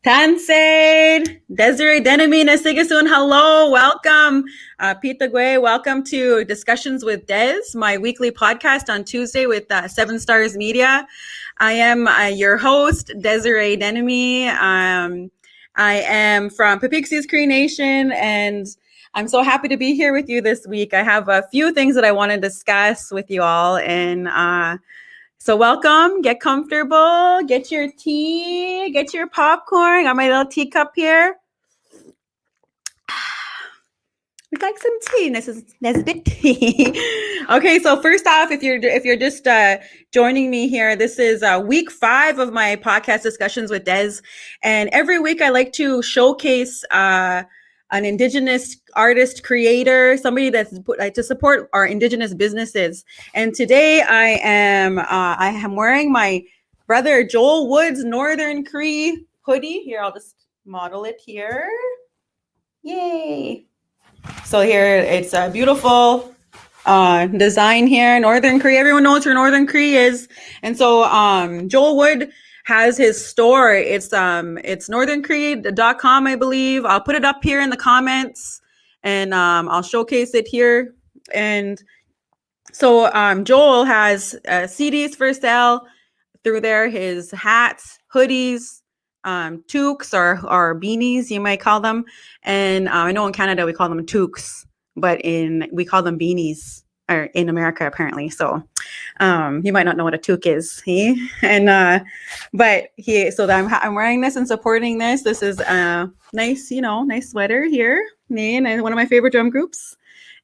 Tanseid, Desiree Denemy, Nasigasun, hello, welcome. Pita Gwe, welcome to Discussions with Des, my weekly podcast on Tuesday with Seven Stars Media. I am your host, Desiree Denemy. I am from Papixi's Cree Nation, and I'm so happy to be here with you this week. I have a few things that I want to discuss with you all, and so welcome, get comfortable, get your tea, get your popcorn. Got my little teacup here. We'd like some tea, Nesbit tea. Okay, so first off, if you're just joining me here, this is week 5 of my podcast discussions with Des, and every week I like to showcase an Indigenous artist, creator, somebody that's to support our Indigenous businesses. And today I am wearing my brother Joel Wood's Northern Cree hoodie. Here, I'll just model it here. Yay! So here it's a beautiful design here, Northern Cree. Everyone knows where Northern Cree is. And so Joel Wood has his store. It's northerncree.com, I believe. I'll put it up here in the comments, and I'll showcase it here. And so Joel has CDs for sale through there, his hats, hoodies, toques or beanies, you might call them. And I know in Canada we call them toques, but we call them beanies, or in America apparently. So you might not know what a toque is, and so I'm wearing this and supporting this. This is a nice, nice sweater here, and one of my favorite drum groups.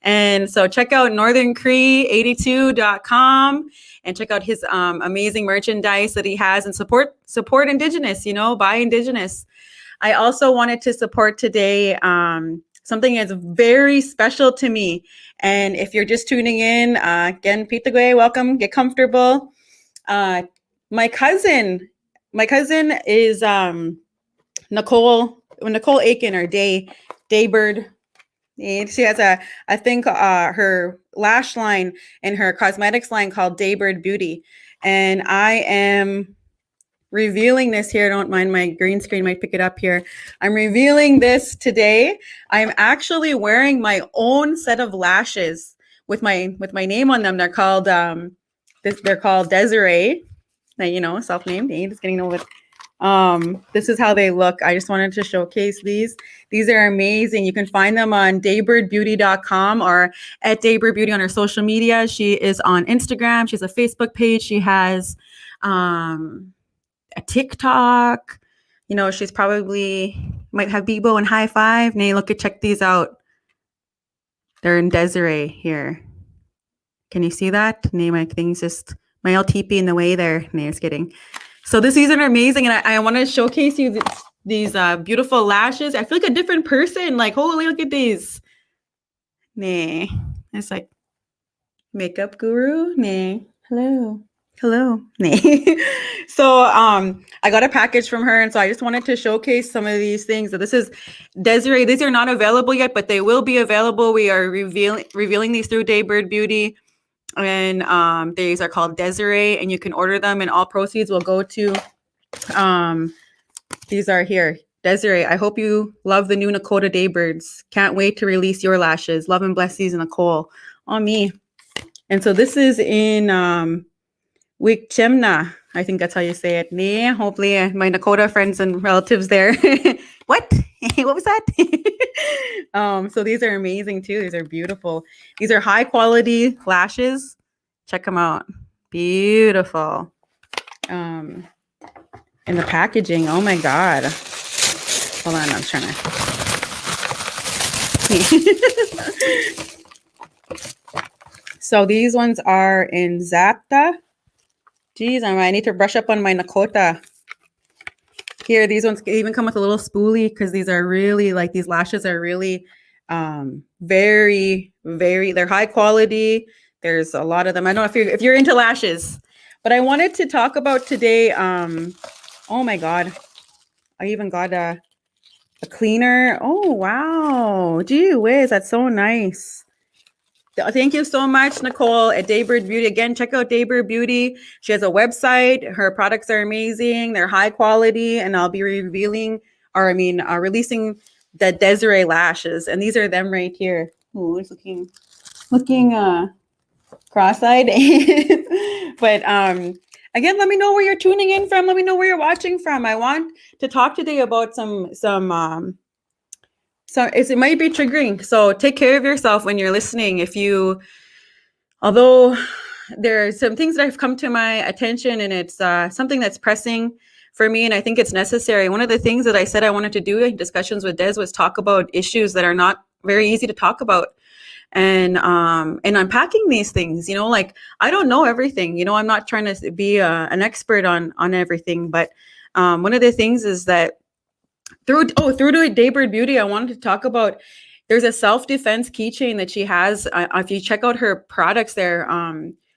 And so check out northerncree82.com and check out his amazing merchandise that he has, and support Indigenous, buy Indigenous. I also wanted to support today something that's very special to me. And if you're just tuning in, again, Pita Gwe, welcome, get comfortable. My cousin is Nicole Aiken, or Daybird. She has a thing, her lash line and her cosmetics line called Daybird Beauty. And I am revealing this here. Don't mind my green screen, might pick it up here. I'm revealing this today. I'm actually wearing my own set of lashes with my name on them. They're called Desiree. Self-named. Just getting over it. This is how they look. I just wanted to showcase these. These are amazing. You can find them on daybirdbeauty.com or at Daybird Beauty on her social media. She is on Instagram. She has a Facebook page. She has a TikTok. She's probably might have Bebo and High Five. Check these out. They're in Desiree here. Can you see that? My thing's just my LTP in the way there. Just kidding. So these are amazing, and I want to showcase you these beautiful lashes. I feel like a different person. Like, holy, look at these. It's like makeup guru. Hello. So I got a package from her, and so I just wanted to showcase some of these things. So this is Desiree. These are not available yet, but they will be available. We are revealing these through Daybird Beauty. And these are called Desiree, and you can order them, and all proceeds will go to these are here. Desiree, I hope you love the new Nakota Daybirds. Can't wait to release your lashes. Love and bless these, Nicole. On me. And so this is in Wikchemna. I think that's how you say it. Hopefully my Nakota friends and relatives there. What? What was that? So these are amazing too. These are beautiful. These are high quality lashes. Check them out. Beautiful. And the packaging. Oh my God. Hold on. I'm trying to. So these ones are in Zapta. Geez, I need to brush up on my Nakota. Here, these ones even come with a little spoolie, because these are really, these lashes are really very, very, they're high quality. There's a lot of them. I don't know if you're into lashes, but I wanted to talk about today. Oh my God. I even got a cleaner. Oh, wow. Gee whiz, that's so nice. Thank you so much, Nicole, at Daybird Beauty. Again, check out Daybird Beauty. She has a website. Her products are amazing. They're high quality, and I'll be releasing the Desiree lashes, and these are them right here. Ooh, it's looking cross-eyed. But again, let me know where you're tuning in from. Let me know where you're watching from. I want to talk today about it might be triggering. So take care of yourself when you're listening. Although there's some things that have come to my attention, and it's something that's pressing for me, and I think it's necessary. One of the things that I said I wanted to do in discussions with Des was talk about issues that are not very easy to talk about, and unpacking these things. Like, I don't know everything. I'm not trying to be an expert on everything, but one of the things is that through to Daybird Beauty, I wanted to talk about. There's a self-defense keychain that she has. If you check out her products there,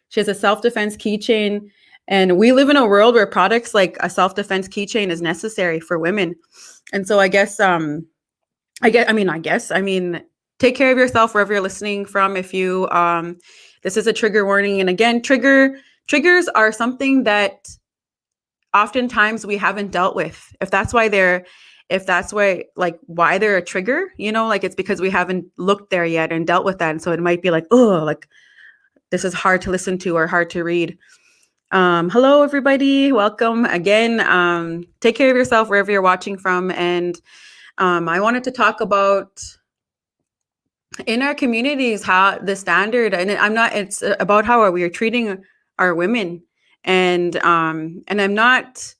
she has a self-defense keychain, and we live in a world where products like a self-defense keychain is necessary for women. And so I mean, take care of yourself wherever you're listening from. If you, this is a trigger warning. And again, triggers are something that oftentimes we haven't dealt with. If that's why they're a trigger, like, it's because we haven't looked there yet and dealt with that. And so it might be like, oh, like, this is hard to listen to or hard to read. Hello, everybody. Welcome again. Take care of yourself wherever you're watching from. And I wanted to talk about in our communities how the standard, and it's about how we are treating our women. And I'm not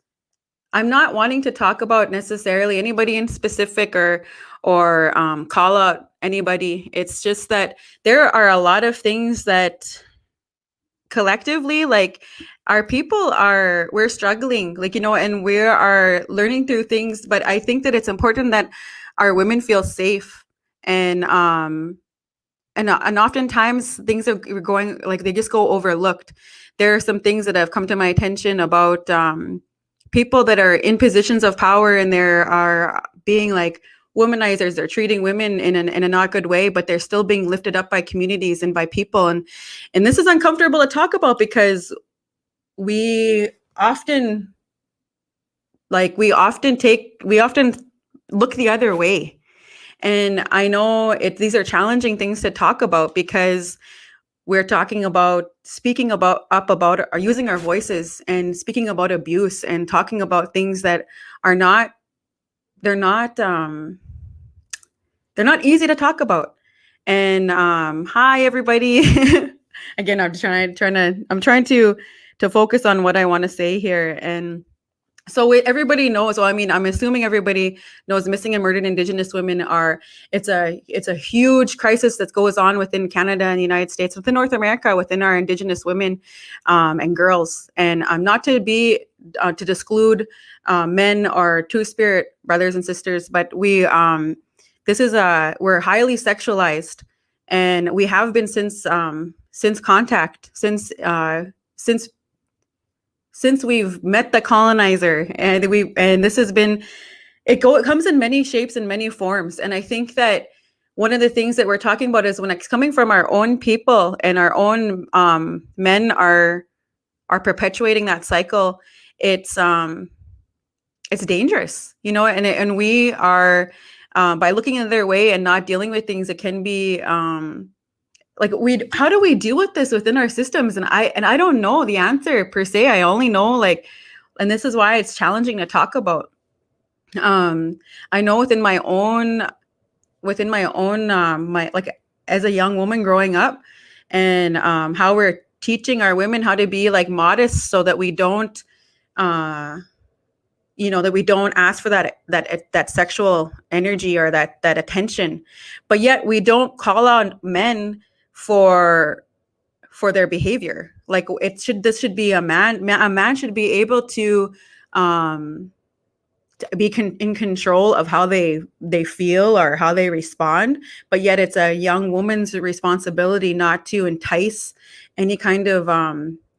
wanting to talk about necessarily anybody in specific or call out anybody. It's just that there are a lot of things that collectively, like, we're struggling, like, and we are learning through things. But I think that it's important that our women feel safe, and oftentimes things are going, like, they just go overlooked. There are some things that have come to my attention about people that are in positions of power, and there are being like womanizers. They're treating women in a not good way, but they're still being lifted up by communities and by people. And this is uncomfortable to talk about, because we often look the other way. And I know these are challenging things to talk about, because we're talking about speaking about or using our voices and speaking about abuse and talking about things that are not easy to talk about. And hi, everybody. Again, I'm trying to focus on what I want to say here. And so everybody knows. Well, I mean, I'm assuming everybody knows missing and murdered Indigenous women it's a huge crisis that goes on within Canada and the United States, within North America, within our Indigenous women and girls. And not to be to exclude men or Two-Spirit brothers and sisters, but we're highly sexualized, and we have been since contact, since we've met the colonizer. And this has been, it comes in many shapes and many forms. And I think that one of the things that we're talking about is when it's coming from our own people, and our own men are perpetuating that cycle. It's dangerous, and we are by looking in their way and not dealing with things. It can be how do we deal with this within our systems? And I don't know the answer per se. I only know, and this is why it's challenging to talk about. I know within my own as a young woman growing up, and how we're teaching our women how to be modest, so that we don't ask for that sexual energy or that attention, but yet we don't call out men for their behavior. This should be a man should be able to be in control of how they feel or how they respond, but yet it's a young woman's responsibility not to entice any kind of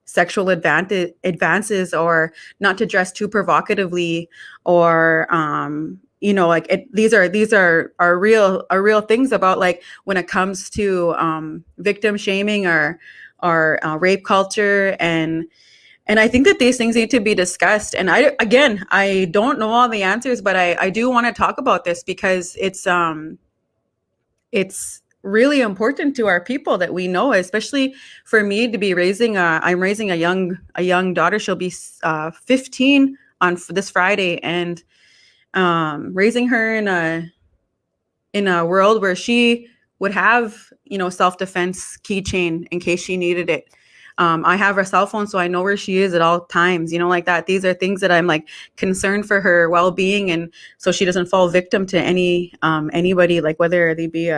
sexual advances, or not to dress too provocatively, or like these are real things about like when it comes to victim shaming or rape culture. And I think that these things need to be discussed. And I don't know all the answers, but I do want to talk about this because it's really important to our people that we know, especially for me to be I'm raising a young daughter. She'll be 15 on this Friday, and raising her in a world where she would have, self-defense keychain in case she needed it. I have her cell phone, so I know where she is at all times, like that. These are things that I'm like concerned for her well-being, and so she doesn't fall victim to anybody, like whether they be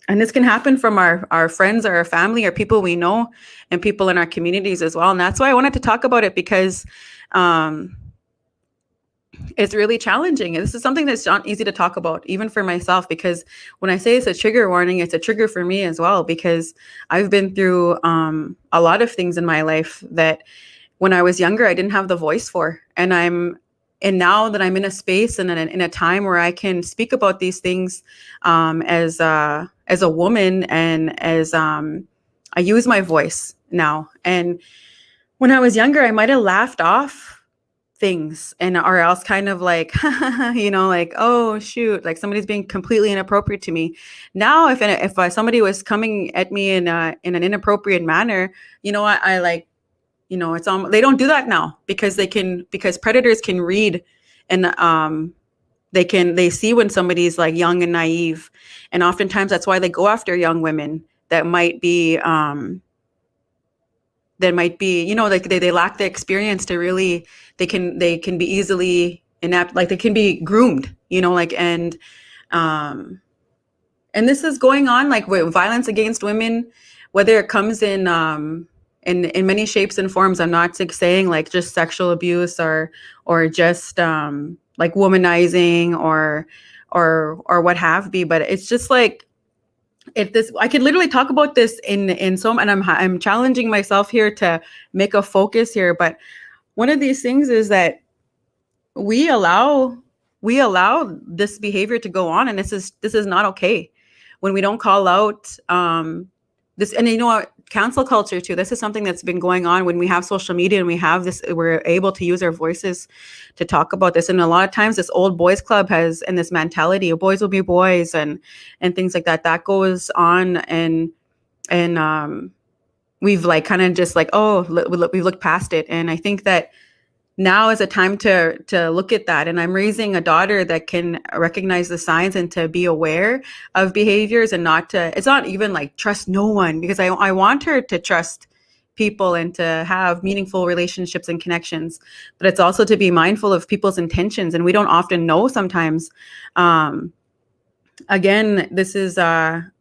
and this can happen from our friends or our family or people we know and people in our communities as well. And that's why I wanted to talk about it, because it's really challenging. This is something that's not easy to talk about, even for myself, because when I say it's a trigger warning, it's a trigger for me as well, because I've been through a lot of things in my life that when I was younger, I didn't have the voice for. And now that I'm in a space and in a time where I can speak about these things as a woman, and as I use my voice now. And when I was younger, I might have laughed off things, and or else kind of like like, oh shoot, like somebody's being completely inappropriate to me. Now if somebody was coming at me in an inappropriate manner, I like, it's they don't do that now, because predators can read, and they see when somebody's like young and naive, and oftentimes that's why they go after young women that might be like they lack the experience to really, they can be easily inept, like they can be groomed, and this is going on, like with violence against women, whether it comes in many shapes and forms. I'm not saying like just sexual abuse or just like womanizing or what have be, but it's just like, I could literally talk about this in so, and I'm challenging myself here to make a focus here. But one of these things is that we allow this behavior to go on, and this is not okay. When we don't call out this, and what, cancel culture too. This is something that's been going on when we have social media, and we're able to use our voices to talk about this. And a lot of times this old boys club and this mentality of boys will be boys and things like that goes on. And we've like kind of just like, we've looked past it. And I think that now is a time to look at that. And I'm raising a daughter that can recognize the signs and to be aware of behaviors, and it's not even like trust no one, because I want her to trust people and to have meaningful relationships and connections. But it's also to be mindful of people's intentions. And we don't often know sometimes. Again, this is a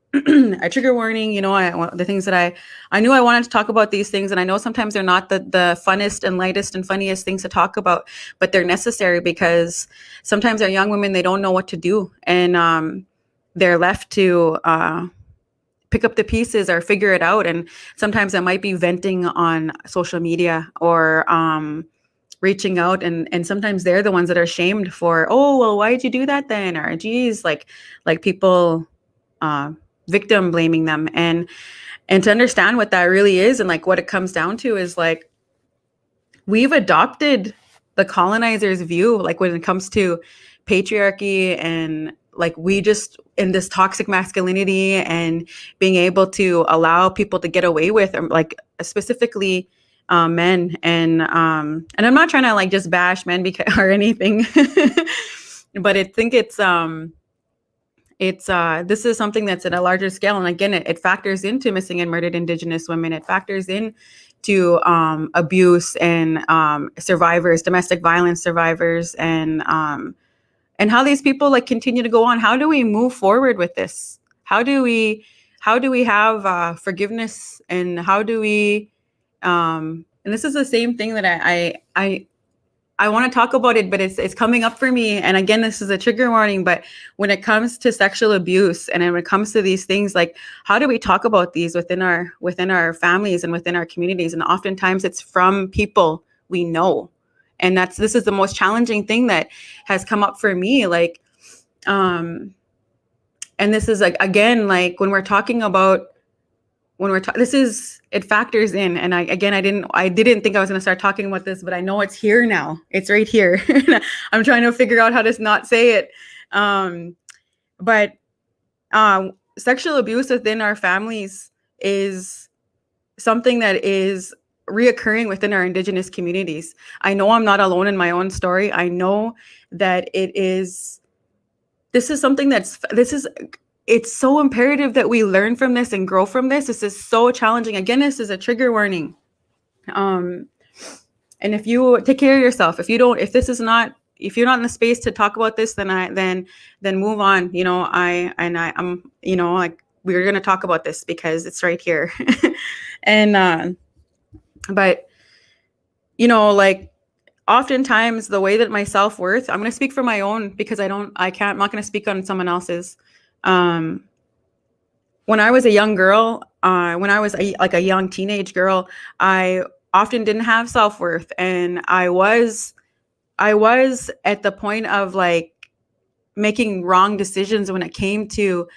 trigger warning. The things that I knew I wanted to talk about these things, and I know sometimes they're not the funnest and lightest and funniest things to talk about, but they're necessary, because sometimes our young women, they don't know what to do, and they're left to pick up the pieces or figure it out. And sometimes that might be venting on social media or reaching out, and sometimes they're the ones that are shamed for, oh well, why did you do that then, or geez, like people victim blaming them. And to understand what that really is, and like what it comes down to is like, we've adopted the colonizers' view, like when it comes to patriarchy, and like we just, in this toxic masculinity, and being able to allow people to get away with, like specifically men. And I'm not trying to like just bash men or anything, but I think it's this is something that's at a larger scale. And again, it factors into missing and murdered Indigenous women. It factors into abuse and survivors, domestic violence survivors, and how these people like continue to go on. How do we move forward with this? How do we have forgiveness, and how do we and this is the same thing that I want to talk about it, but it's coming up for me. And again, this is a trigger warning, but when it comes to sexual abuse, and when it comes to these things, like how do we talk about these within our families and within our communities? And oftentimes it's from people we know. And this is the most challenging thing that has come up for me. Like, and this is like, again, like when we're talking about, this is, it factors in. And I didn't think I was going to start talking about this, but I know it's here now. It's right here. I'm trying to figure out how to not say it. But sexual abuse within our families is something that is reoccurring within our Indigenous communities. I know I'm not alone in my own story. I know that this is something it's so imperative that we learn from this and grow from this. This is so challenging. Again, this is a trigger warning. And if you take care of yourself, if you're not in the space to talk about this, then move on. I'm, like, we're going to talk about this because it's right here. And, but, like, oftentimes the way that my self-worth, I'm going to speak for my own, because I'm not going to speak on someone else's. When I was a young girl, when I was a young teenage girl, I often didn't have self-worth. And I was at the point of like making wrong decisions when it came to,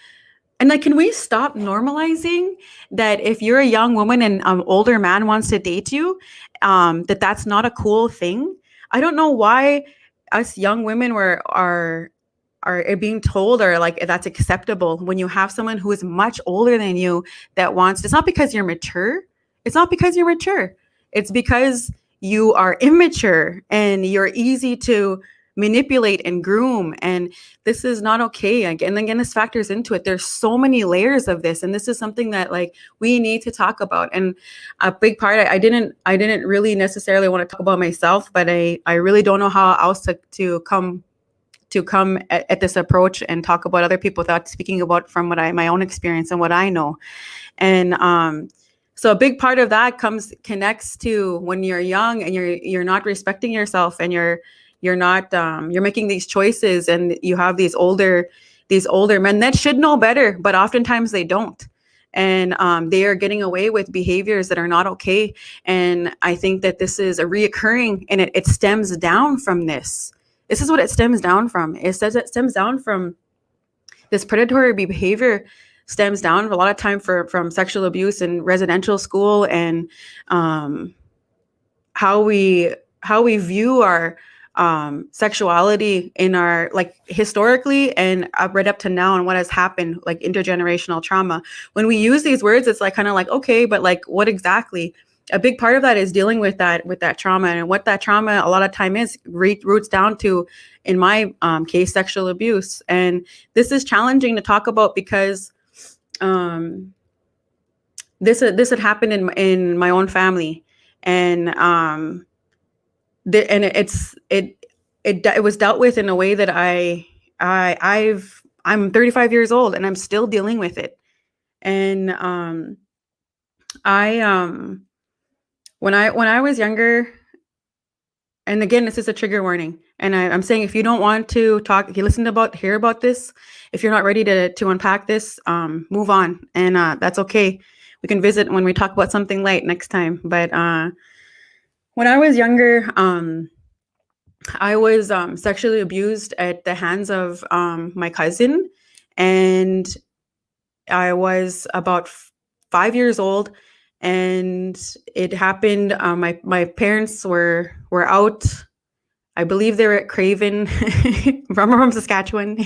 and like, can we stop normalizing that if you're a young woman and an older man wants to date you, that's not a cool thing? I don't know why us young women are being told, or like, that's acceptable when you have someone who is much older than you that wants. It's not because you're mature. It's because you are immature and you're easy to manipulate and groom, and this is not okay. Again, this factors into it. There's so many layers of this, and this is something that like we need to talk about. And a big part, I didn't really necessarily want to talk about myself, but I really don't know how else to come at this approach and talk about other people without speaking about from my own experience and what I know. And so a big part of that connects to when you're young and you're not respecting yourself, and you're not you're making these choices, and you have these older men that should know better, but oftentimes they don't. And they are getting away with behaviors that are not okay. And I think that this is a reoccurring, and it stems down from this. This is what it stems down from. It stems down from this predatory behavior, stems down a lot of time from sexual abuse in residential school, and how we view our sexuality in our, like, historically and right up to now, and what has happened, like intergenerational trauma. When we use these words, it's like kind of like, okay, but like what exactly? A big part of that is dealing with that trauma, and what that trauma a lot of time is roots down to, in my case, sexual abuse. And this is challenging to talk about because this had happened in my own family, and it was dealt with in a way that I'm 35 years old and I'm still dealing with it. And when I was younger, and again, this is a trigger warning, and I'm saying, if you don't want to talk, if you hear about this, if you're not ready to unpack this, move on, and that's okay. We can visit when we talk about something light next time. But when I was younger, I was sexually abused at the hands of my cousin, and I was about 5 years old, and it happened. My parents were out. I believe they were at Craven, from Saskatchewan.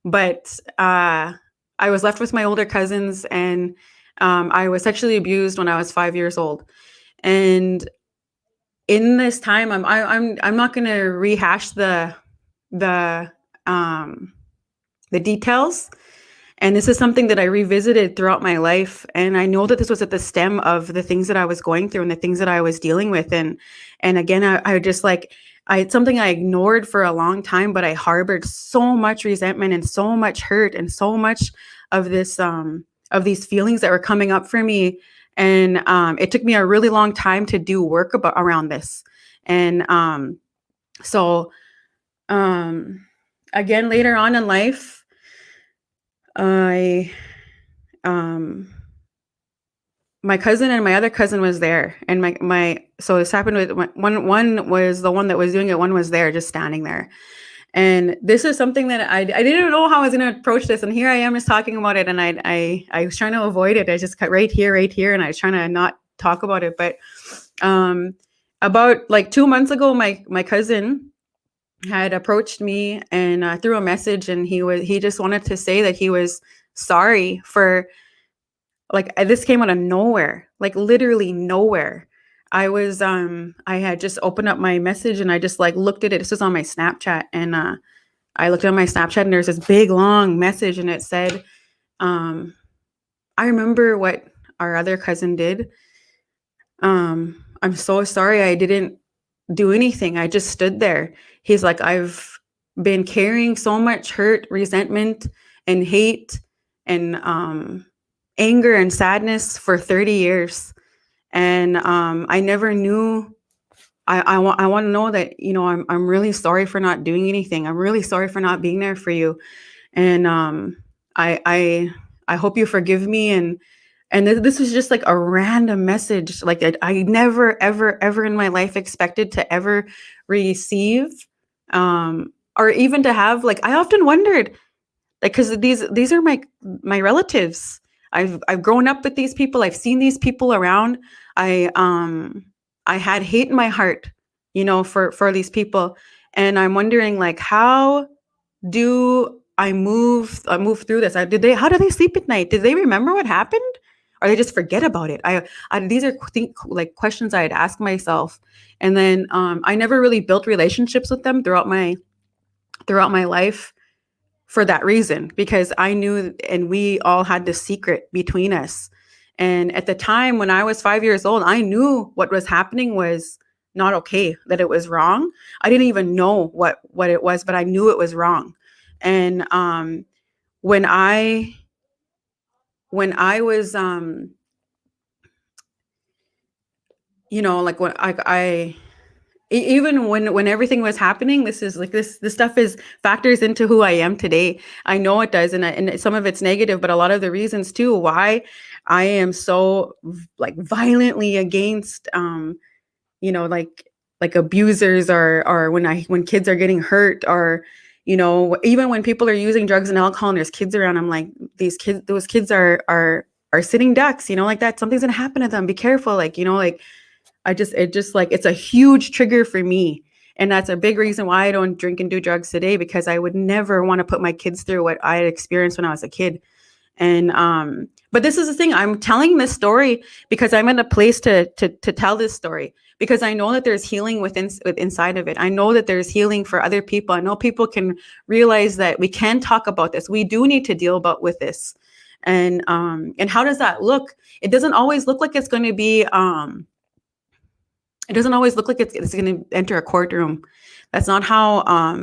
But I was left with my older cousins, and I was sexually abused when I was 5 years old. And in this time, I'm not going to rehash the details. And this is something that I revisited throughout my life. And I know that this was at the stem of the things that I was going through and the things that I was dealing with. And again, I just like, it's something I ignored for a long time, but I harbored so much resentment and so much hurt and so much of this, of these feelings that were coming up for me. And it took me a really long time to do work around this. And so again, later on in life, I my cousin and my other cousin was there, and so this happened with one was the one that was doing it, one was there just standing there. And this is something that I didn't know how I was going to approach this, and here I am just talking about it, and I was trying to avoid it. I just cut right here, and I was trying to not talk about it. But about like 2 months ago, my cousin had approached me and through a message, and he just wanted to say that he was sorry for, like, this came out of nowhere, like literally nowhere. I had just opened up my message and I just like looked at it. This was on my Snapchat, and I looked at my Snapchat and there's this big long message, and it said, um, I remember what our other cousin did. I'm so sorry I didn't do anything. I just stood there. He's like, I've been carrying so much hurt, resentment, and hate, and anger and sadness for 30 years. And I never knew. I want to know that, I'm really sorry for not doing anything. I'm really sorry for not being there for you. And I hope you forgive me. And this was just like a random message, like I never, ever, ever in my life expected to ever receive, or even to have. Like, I often wondered, like, because these are my relatives. I've grown up with these people. I've seen these people around. I had hate in my heart, for these people, and I'm wondering, like, how do I move through this? How do they sleep at night? Did they remember what happened, or they just forget about it? These are like questions I'd ask myself, and then I never really built relationships with them throughout my life for that reason, because I knew, and we all had this secret between us. And at the time when I was 5 years old, I knew what was happening was not okay, that it was wrong. I didn't even know what it was, but I knew it was wrong. And when I was like, when even when everything was happening, this is like, this stuff is factors into who I am today. I know it does, and some of it's negative, but a lot of the reasons too why I am so like violently against like abusers, or when kids are getting hurt, or even when people are using drugs and alcohol and there's kids around. I'm like, those kids are sitting ducks, like that. Something's gonna happen to them. Be careful, like. It just like, it's a huge trigger for me. And that's a big reason why I don't drink and do drugs today, because I would never want to put my kids through what I had experienced when I was a kid. And but this is the thing, I'm telling this story because I'm in a place to tell this story, because I know that there's healing inside of it. I know that there's healing for other people. I know people can realize that we can talk about this. We do need to deal with this. And how does that look? It doesn't always look like it's going to be it doesn't always look like it's going to enter a courtroom. That's not how,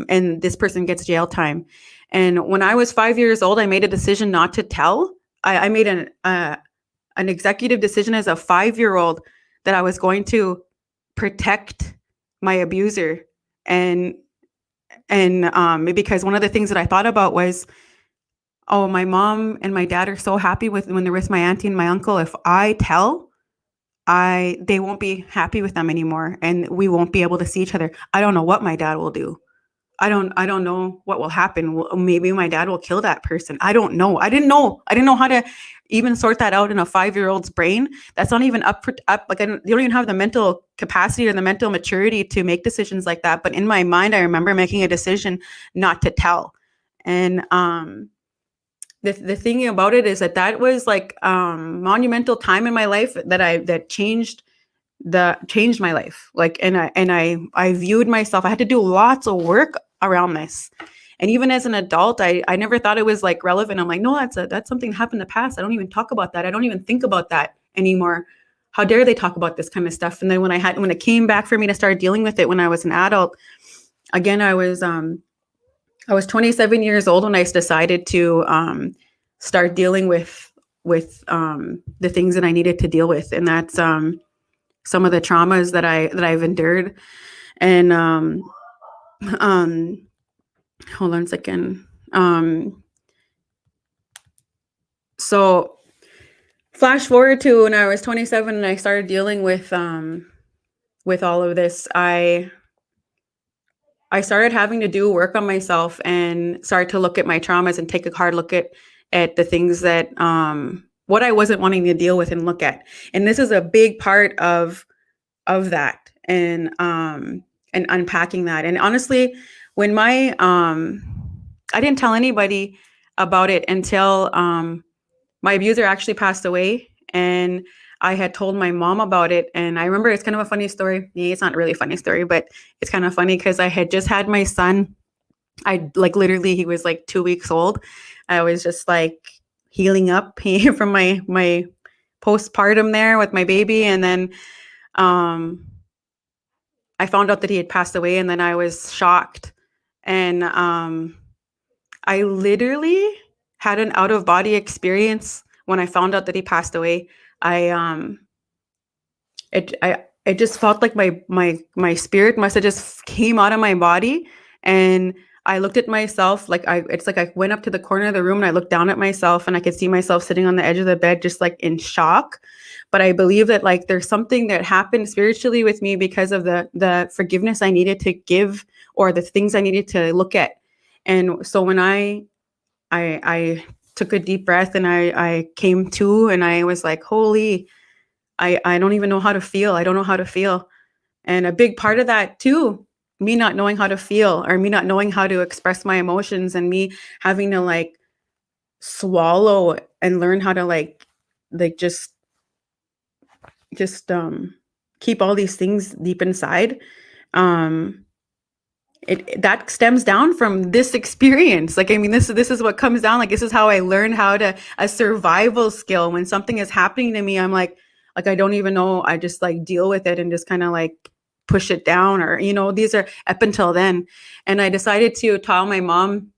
and this person gets jail time. And when I was 5 years old, I made a decision not to tell. I made an executive decision as a 5-year-old that I was going to protect my abuser. And because one of the things that I thought about was, oh, my mom and my dad are so happy when they're with my auntie and my uncle. If I tell, they won't be happy with them anymore, and we won't be able to see each other. I don't know what my dad will do. I don't know what will happen. Maybe my dad will kill that person. I don't know. I didn't know how to even sort that out in a 5-year-old's brain. That's not even up. Like, you don't even have the mental capacity or the mental maturity to make decisions like that. But in my mind, I remember making a decision not to tell. And the thing about it is that was like monumental time in my life that changed my life. Like, and I viewed myself, I had to do lots of work around this. And even as an adult, I never thought it was like relevant. I'm like, no, that's something that happened in the past. I don't even talk about that. I don't even think about that anymore. How dare they talk about this kind of stuff? And then when it came back for me to start dealing with it when I was an adult, again, I was 27 years old when I decided to start dealing with the things that I needed to deal with. And that's some of the traumas that I've endured. And hold on a second. So Flash forward to when I was 27 and I started dealing with all of this. I started having to do work on myself and start to look at my traumas and take a hard look at the things that what I wasn't wanting to deal with and look at. And this is a big part of that and unpacking that. And honestly, when my I didn't tell anybody about it until my abuser actually passed away, and I had told my mom about it. And I remember it's kind of a funny story. Yeah, it's not really a funny story, but it's kind of funny because I had just had my son. I like literally he was like 2 weeks old. I was just like healing up from my postpartum there with my baby, and then um I found out that he had passed away, and then I was shocked. And I literally had an out of body experience when I found out that he passed away. I it just felt like my spirit must have just came out of my body, and I looked at myself like it's like I went up to the corner of the room and I looked down at myself and I could see myself sitting on the edge of the bed just like in shock. But I believe that like there's something that happened spiritually with me because of the forgiveness I needed to give or the things I needed to look at. And so when I took a deep breath and I came to and I was like, holy, I don't even know how to feel. I don't know how to feel. And a big part of that too, me not knowing how to feel or me not knowing how to express my emotions and me having to like swallow and learn how to like just keep all these things deep inside. Um it that stems down from this experience. Like, I mean, this is what comes down. Like, this is how I learned how to a survival skill. When something is happening to me, I'm like I don't even know. I just like deal with it and just kind of like push it down, or these are up until then. And I decided to tell my mom,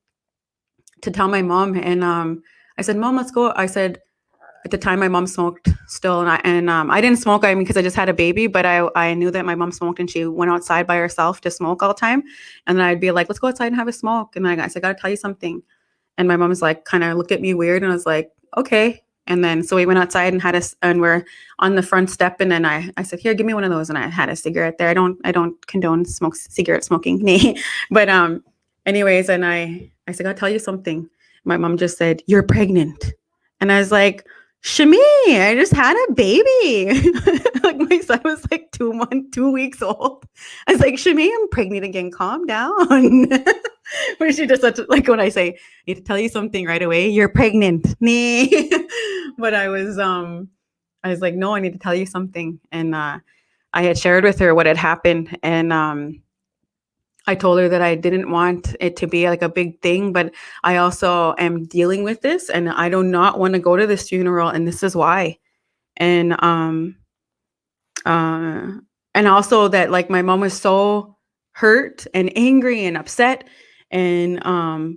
and I said, Mom, let's go. I said, at the time my mom smoked still, and I didn't smoke, I mean, because I just had a baby, but I knew that my mom smoked and she went outside by herself to smoke all the time. And then I'd be like, let's go outside and have a smoke. And I said, I gotta tell you something. And my mom's like kind of looked at me weird, and I was like, okay. And then so we went outside and and we're on the front step, and then I said, here, give me one of those. And I had a cigarette there. I don't condone cigarette smoking. But anyways, and I said, I'll tell you something. My mom just said, you're pregnant. And I was like, Shami, I just had a baby. Like, my son was like 2 weeks old. I was like, Shami, I'm pregnant again. Calm down. When she just like when I say, I need to tell you something right away, you're pregnant. But I was like, no, I need to tell you something. And I had shared with her what had happened, and I told her that I didn't want it to be like a big thing, but I also am dealing with this and I do not want to go to this funeral, and this is why. And uh and also that like my mom was so hurt and angry and upset, and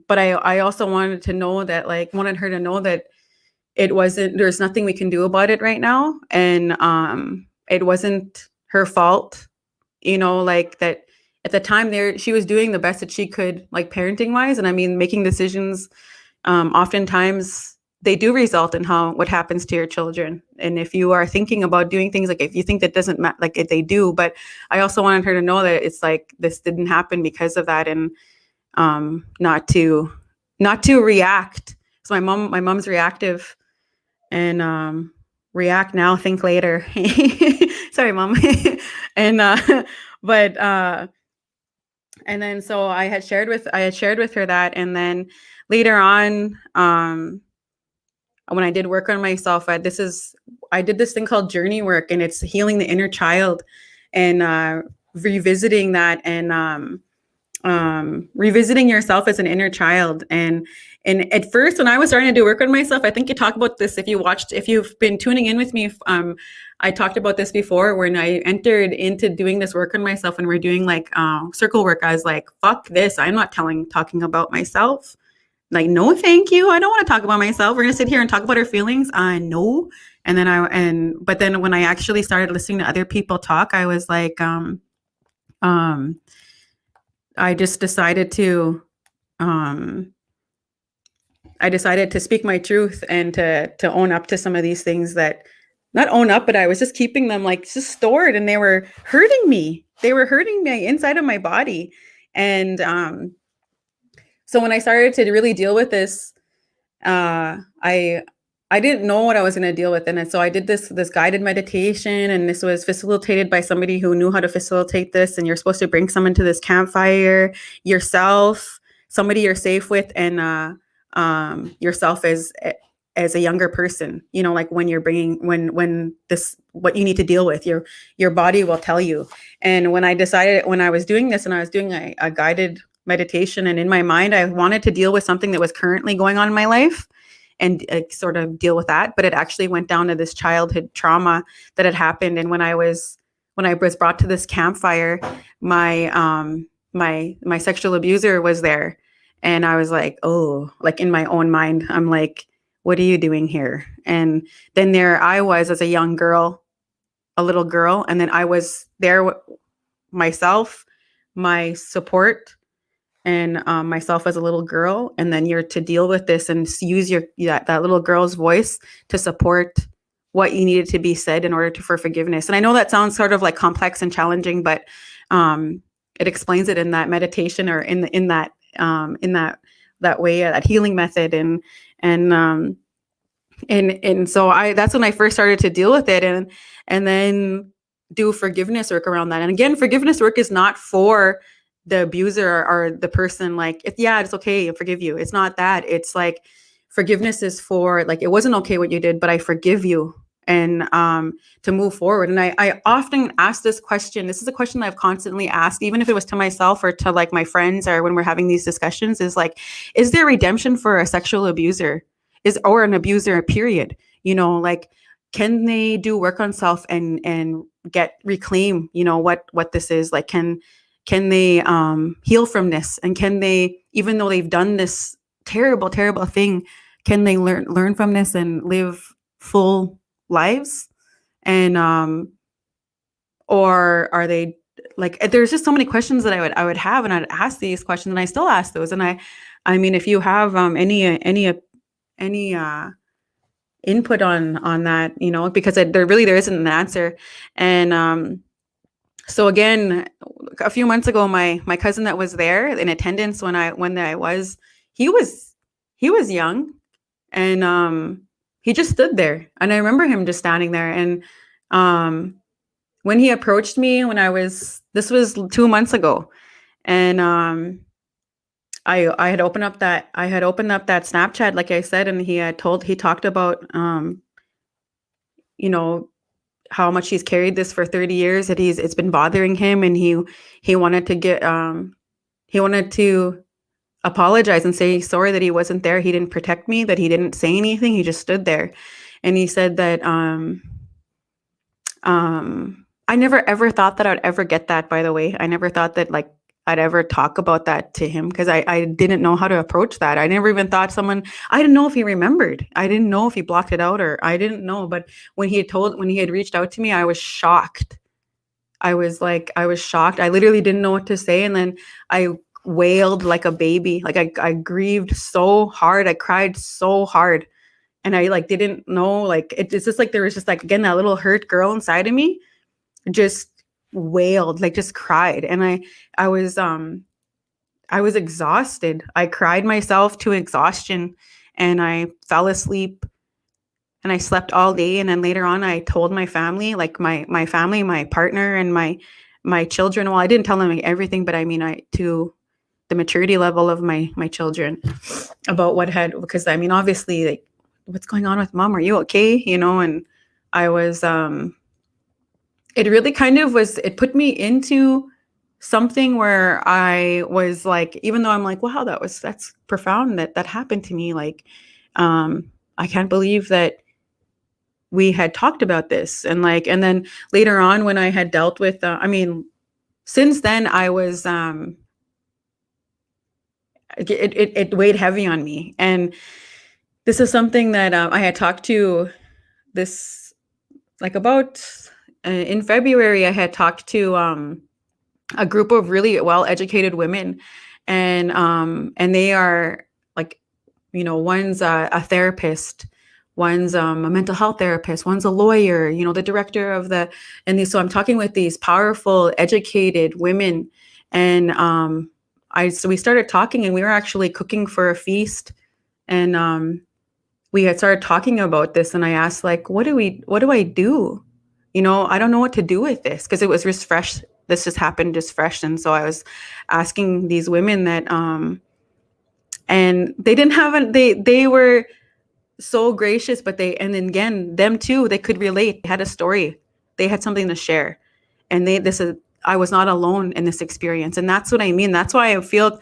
but I also wanted her to know that there's nothing we can do about it right now, and it wasn't her fault, like that. At the time there, she was doing the best that she could, like parenting wise. And I mean, making decisions, oftentimes they do result in what happens to your children. And if you are thinking about doing things, like if you think that doesn't matter, like if they do, but I also wanted her to know that it's like, this didn't happen because of that. And not to react. So my mom's reactive, and react now, think later. Sorry, Mom. And but and then so I had shared with her that, and then later on, when I did work on myself, I did this thing called journey work, and it's healing the inner child, and revisiting that, and revisiting yourself as an inner child. And at first, when I was starting to do work on myself, I think you talk about this if you've been tuning in with me. I talked about this before when I entered into doing this work on myself, and we're doing like circle work. I was like, fuck this. I'm not talking about myself. Like, no, thank you. I don't want to talk about myself. We're going to sit here and talk about our feelings. No. And then but then when I actually started listening to other people talk, I was like, I just decided to, I decided to speak my truth and to own up to some of these things that, not own up, but I was just keeping them like just stored, and they were hurting me. They were hurting me inside of my body. And so when I started to really deal with this, I didn't know what I was going to deal with, and so I did this guided meditation, and this was facilitated by somebody who knew how to facilitate this. And you're supposed to bring someone to this campfire, yourself, somebody you're safe with, and yourself as a younger person. Like when you're bringing when this what you need to deal with, your body will tell you. And when I was doing this, and I was doing a guided meditation, and in my mind I wanted to deal with something that was currently going on in my life, and sort of deal with that, but it actually went down to this childhood trauma that had happened. And when I was brought to this campfire, my sexual abuser was there, and I was like, oh, like in my own mind, I'm like, what are you doing here? And then there I was as a young girl, a little girl, and then I was there myself, my support, and myself as a little girl. And then you're to deal with this and use that little girl's voice to support what you needed to be said in order for forgiveness. And I know that sounds sort of like complex and challenging, but it explains it in that meditation, or in that way, that healing method. And so that's when I first started to deal with it, and then do forgiveness work around that. And again, forgiveness work is not for the abuser or the person, like, it's okay, I forgive you. It's not that. It's like, forgiveness is for, like, it wasn't okay what you did, but I forgive you, and to move forward. And I often ask this question. This is a question that I've constantly asked, even if it was to myself or to like my friends, or when we're having these discussions, is like, is there redemption for a sexual abuser, or an abuser, period? Like, can they do work on self and reclaim, what this is like? Can they heal from this? And can they, even though they've done this terrible, terrible thing, can they learn from this and live full lives? And or are they, like, there's just so many questions that I would have, and I'd ask these questions, and I still ask those. And I mean, if you have any input on that, because there isn't an answer. And so again, a few months ago, my cousin that was there in attendance when I was, he was young, and he just stood there, and I remember him just standing there. And when he approached me, this was 2 months ago, and I had opened up that Snapchat, like I said, and he talked about how much he's carried this for 30 years, that it's been bothering him, and he wanted to apologize and say sorry that he wasn't there. He didn't protect me, that he didn't say anything. He just stood there. And he said that I never ever thought that I'd ever get that, by the way. I never thought that, like, I'd ever talk about that to him, because I didn't know how to approach that. I never even thought I didn't know if he remembered. I didn't know if he blocked it out, or I didn't know. But when he had reached out to me, I was shocked. I was shocked. I literally didn't know what to say. And then I wailed like a baby. Like, I grieved so hard. I cried so hard. And I, like, didn't know, like, it's just like, there was just, like, again, that little hurt girl inside of me just wailed, like, just cried. And I was exhausted. I cried myself to exhaustion, and I fell asleep, and I slept all day. And then later on, I told my family, like my family, my partner, and my children. Well, I didn't tell them everything, but I mean, to the maturity level of my children, about because I mean, obviously, like, what's going on with mom? Are you okay? And I was, it really kind of it put me into something where I was like, even though I'm like, wow, that's profound that happened to me. Like, I can't believe that we had talked about this. And then later on, when I had dealt with, since then I was, it weighed heavy on me. And this is something that I had talked to this, like, about in February. I had talked to a group of really well-educated women, and they are, like, one's a therapist, one's a mental health therapist, one's a lawyer, the director of so I'm talking with these powerful, educated women. And so we started talking, and we were actually cooking for a feast. And we had started talking about this, and I asked, like, what do I do? I don't know what to do with this, because it was just fresh. This just happened just fresh. And so I was asking these women that, and they didn't have they were so gracious, but and then again, them too, they could relate. They had a story. They had something to share. And I was not alone in this experience. And that's what I mean. That's why I feel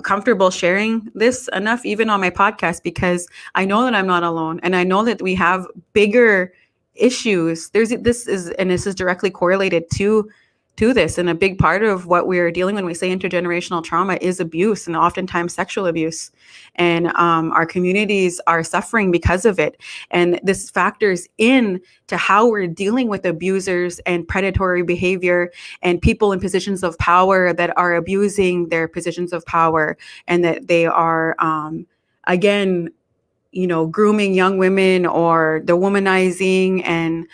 comfortable sharing this enough, even on my podcast, because I know that I'm not alone. And I know that we have bigger issues. This is directly correlated to this. And a big part of what we're dealing when we say intergenerational trauma is abuse, and oftentimes sexual abuse. And our communities are suffering because of it. And this factors in to how we're dealing with abusers and predatory behavior and people in positions of power that are abusing their positions of power, and that they are, again, grooming young women, or the womanizing. And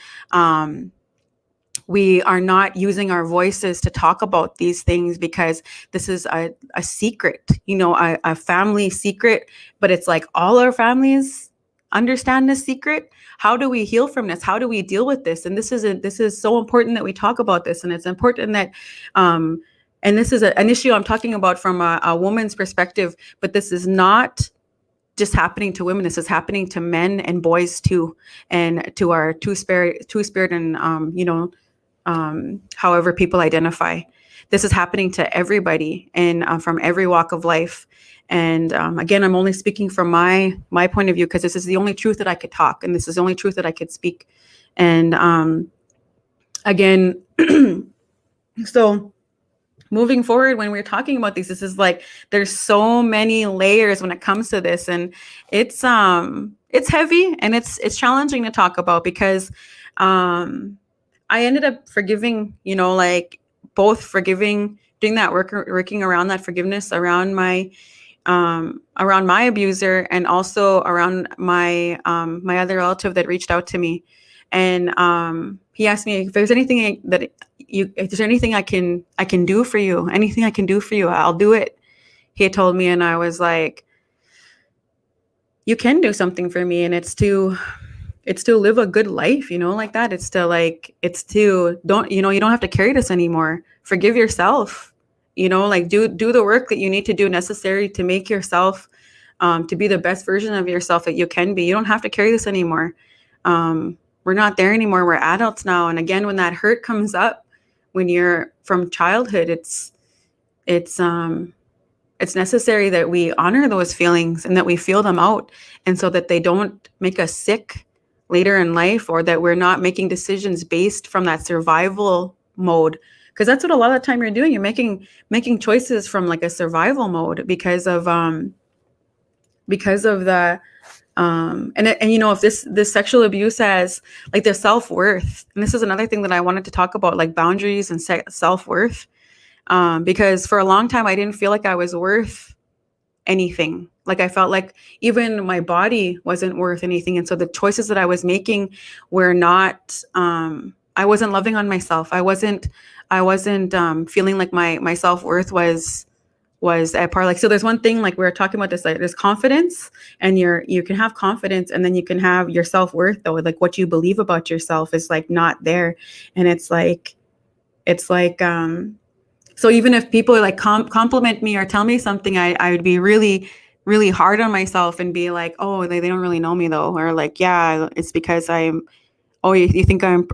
we are not using our voices to talk about these things, because this is a secret, a family secret. But it's like all our families understand this secret. How do we heal from this? How do we deal with this? And this is so important that we talk about this. And it's important that, and this is an issue I'm talking about from a woman's perspective, but this is not just happening to women. This is happening to men and boys too, and to our two-spirit and, however people identify. This is happening to everybody, and from every walk of life. And again, I'm only speaking from my point of view, because this is the only truth that I could talk, and this is the only truth that I could speak. And again, so moving forward, when we're talking about these, this is like, there's so many layers when it comes to this, and it's heavy, and it's challenging to talk about, because I ended up forgiving, both forgiving, doing that working around that forgiveness around my abuser, and also around my other relative that reached out to me. And he asked me if there's anything if there's anything I can do for you, anything I can do for you, I'll do it. He had told me, and I was like, you can do something for me, and it's to live a good life, like that. It's to don't, you don't have to carry this anymore. Forgive yourself, like do the work that you need to do necessary to make yourself, to be the best version of yourself that you can be. You don't have to carry this anymore. We're not there anymore. We're adults now. And again, when that hurt comes up, when you're from childhood, it's necessary that we honor those feelings, and that we feel them out, and so that they don't make us sick later in life, or that we're not making decisions based from that survival mode. Because that's what a lot of the time you're doing. You're making choices from like a survival mode, because of the if this sexual abuse has like their self-worth. And this is another thing that I wanted to talk about, like boundaries and self-worth, because for a long time I didn't feel like I was worth anything. Like I felt like even my body wasn't worth anything. And so the choices that I was making were not, I wasn't loving on myself. I wasn't feeling like my self-worth was at par. Like, so there's one thing, like we were talking about this, like there's confidence, and you can have confidence, and then you can have your self-worth, though. Like what you believe about yourself is like not there. And it's like, so even if people like compliment me or tell me something, I would be really, really hard on myself and be like, oh, they don't really know me though. Or like, yeah, it's because you think I'm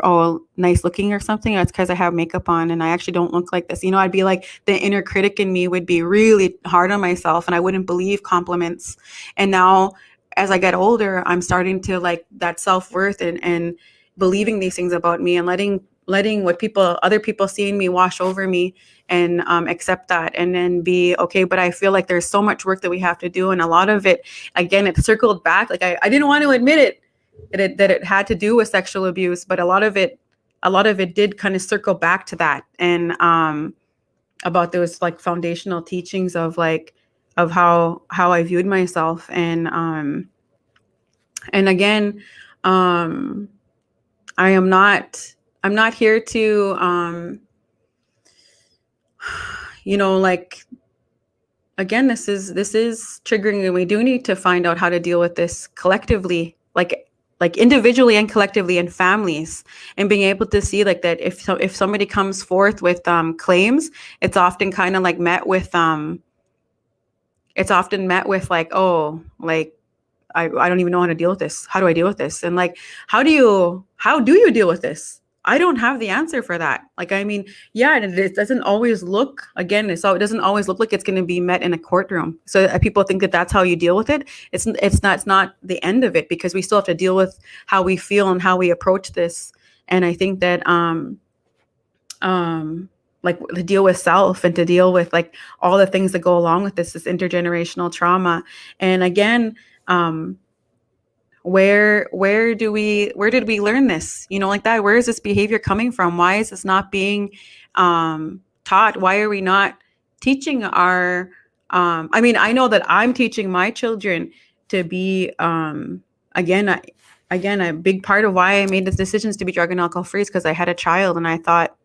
nice looking or something. It's because I have makeup on and I actually don't look like this. I'd be like, the inner critic in me would be really hard on myself, and I wouldn't believe compliments. And now as I get older, I'm starting to like that self-worth and believing these things about me, and letting what other people seeing me wash over me, and accept that, and then be okay. But I feel like there's so much work that we have to do. And a lot of it, again, it circled back. Like I didn't want to admit it, that it had to do with sexual abuse, but a lot of it did kind of circle back to that. And about those like foundational teachings of of how I viewed myself. And again, I'm not here to like, again, this is triggering, and we do need to find out how to deal with this collectively, like individually and collectively in families, and being able to see like that if somebody comes forth with claims, it's often kind of like met with like, oh, like I don't even know how to deal with this. How do I deal with this? And like, how do you deal with this? I don't have the answer for that. Like, I mean, yeah, and it doesn't always look, again, so it doesn't always look like it's going to be met in a courtroom. So people think that that's how you deal with it. It's not the end of it, because we still have to deal with how we feel and how we approach this. And I think that like to deal with self and to deal with like all the things that go along with this intergenerational trauma. And again, where did we learn this? Like that, where is this behavior coming from? Why is this not being taught? Why are we not teaching our I mean, I know that I'm teaching my children to be again, a big part of why I made the decisions to be drug and alcohol free is because I had a child, and I thought,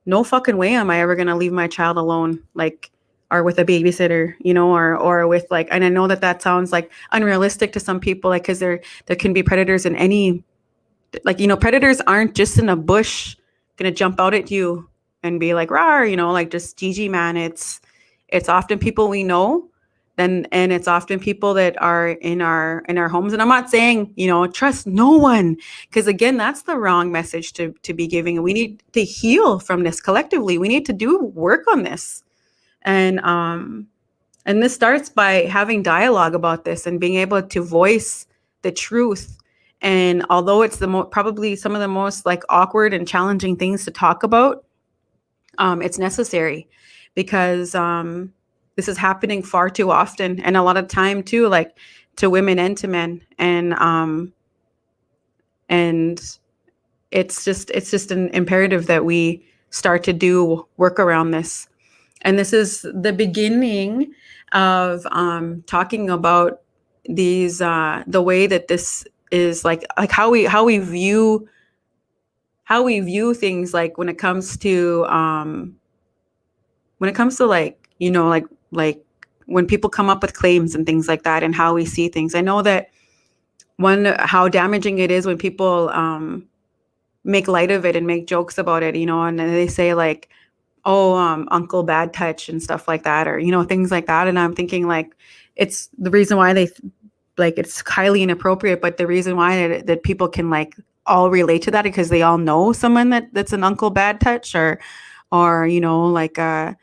no fucking way am I ever going to leave my child alone, like, or with a babysitter, or with like, and I know that sounds like unrealistic to some people, like, because there can be predators in any, like, predators aren't just in a bush going to jump out at you and be like, rah, like just GG, man. It's often people we know, and it's often people that are in our homes. And I'm not saying, trust no one, because again, that's the wrong message to be giving. We need to heal from this collectively. We need to do work on this. And this starts by having dialogue about this and being able to voice the truth. And although it's probably some of the most like awkward and challenging things to talk about, it's necessary, because this is happening far too often, and a lot of time too, like to women and to men. And it's just an imperative that we start to do work around this. And this is the beginning of talking about these the way that this is like how we view things, like when it comes to like, like when people come up with claims and things like that, and how we see things. I know that how damaging it is when people make light of it and make jokes about it, and they say like, oh, Uncle Bad Touch and stuff like that, or things like that. And I'm thinking like, it's the reason why they like, it's highly inappropriate, but the reason why that people can like all relate to that, because they all know someone that's an Uncle Bad Touch, or like a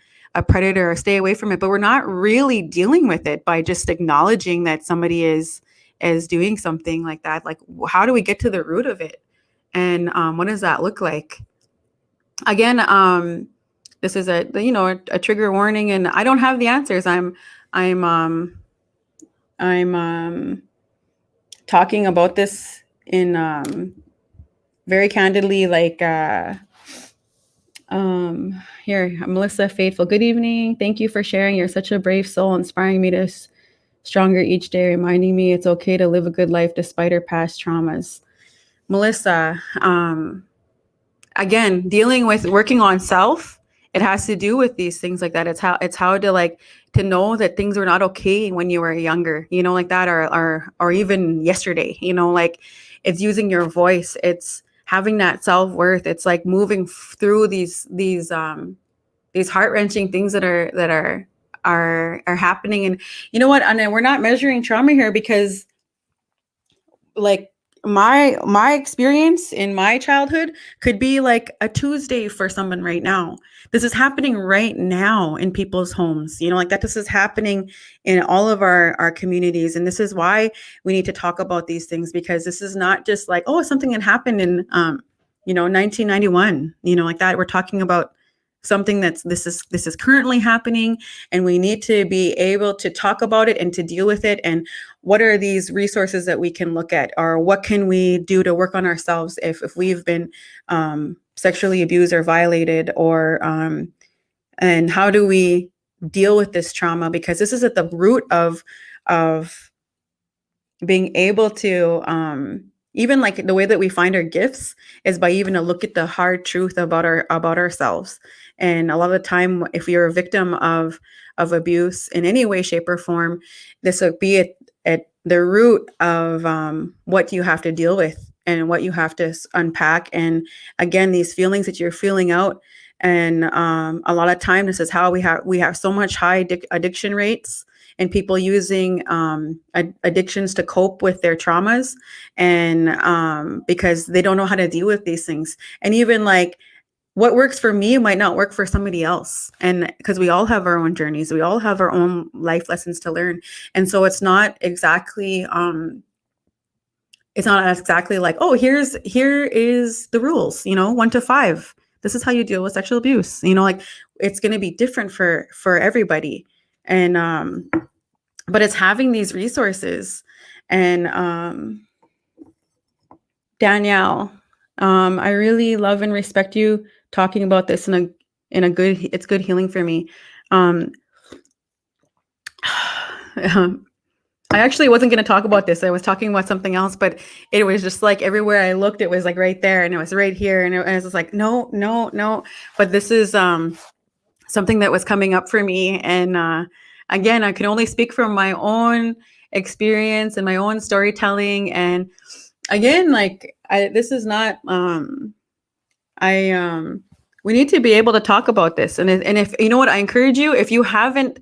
predator, or stay away from it. But we're not really dealing with it by just acknowledging that somebody is doing something like that. Like, how do we get to the root of it? And what does that look like? Again, this is a trigger warning, and I don't have the answers. I'm talking about this in very candidly, like here, Melissa Faithful. Good evening. Thank you for sharing. You're such a brave soul, inspiring me to stronger each day, reminding me it's okay to live a good life despite our past traumas. Melissa, again, dealing with working on self, it has to do with these things like that. It's how to like to know that things were not okay when you were younger, like that, or even yesterday, like it's using your voice. It's having that self-worth. It's like moving through these heart-wrenching things that are happening. And you know what? And we're not measuring trauma here, because like my experience in my childhood could be like a Tuesday for someone right now. This is happening right now in people's homes, like that. This is happening in all of our communities. And this is why we need to talk about these things, because this is not just like, oh, something that happened in 1991, like that. We're talking about something this is currently happening, and we need to be able to talk about it and to deal with it. And what are these resources that we can look at, or what can we do to work on ourselves if we've been sexually abused or violated, or and how do we deal with this trauma, because this is at the root of being able to even like the way that we find our gifts is by even to look at the hard truth about ourselves. And a lot of the time, if you're a victim of abuse in any way, shape, or form, this would be at the root of what you have to deal with and what you have to unpack. And again, these feelings that you're feeling out, and a lot of time, this is how we have so much high addiction rates, and people using addictions to cope with their traumas, and because they don't know how to deal with these things. And even like what works for me might not work for somebody else, and because we all have our own journeys, we all have our own life lessons to learn. And so it's not exactly like, oh, here is the rules, 1 to 5, this is how you deal with sexual abuse, like it's going to be different for everybody. And but it's having these resources. And Danielle, I really love and respect you talking about this in a good, it's good healing for me. I actually wasn't going to talk about this. I was talking about something else, but it was just like everywhere I looked, it was like right there, and it was right here. And it was just like, no. But this is something that was coming up for me. And again, I can only speak from my own experience and my own storytelling. And again, like this is not, we need to be able to talk about this. And if, you know what, I encourage you, if you haven't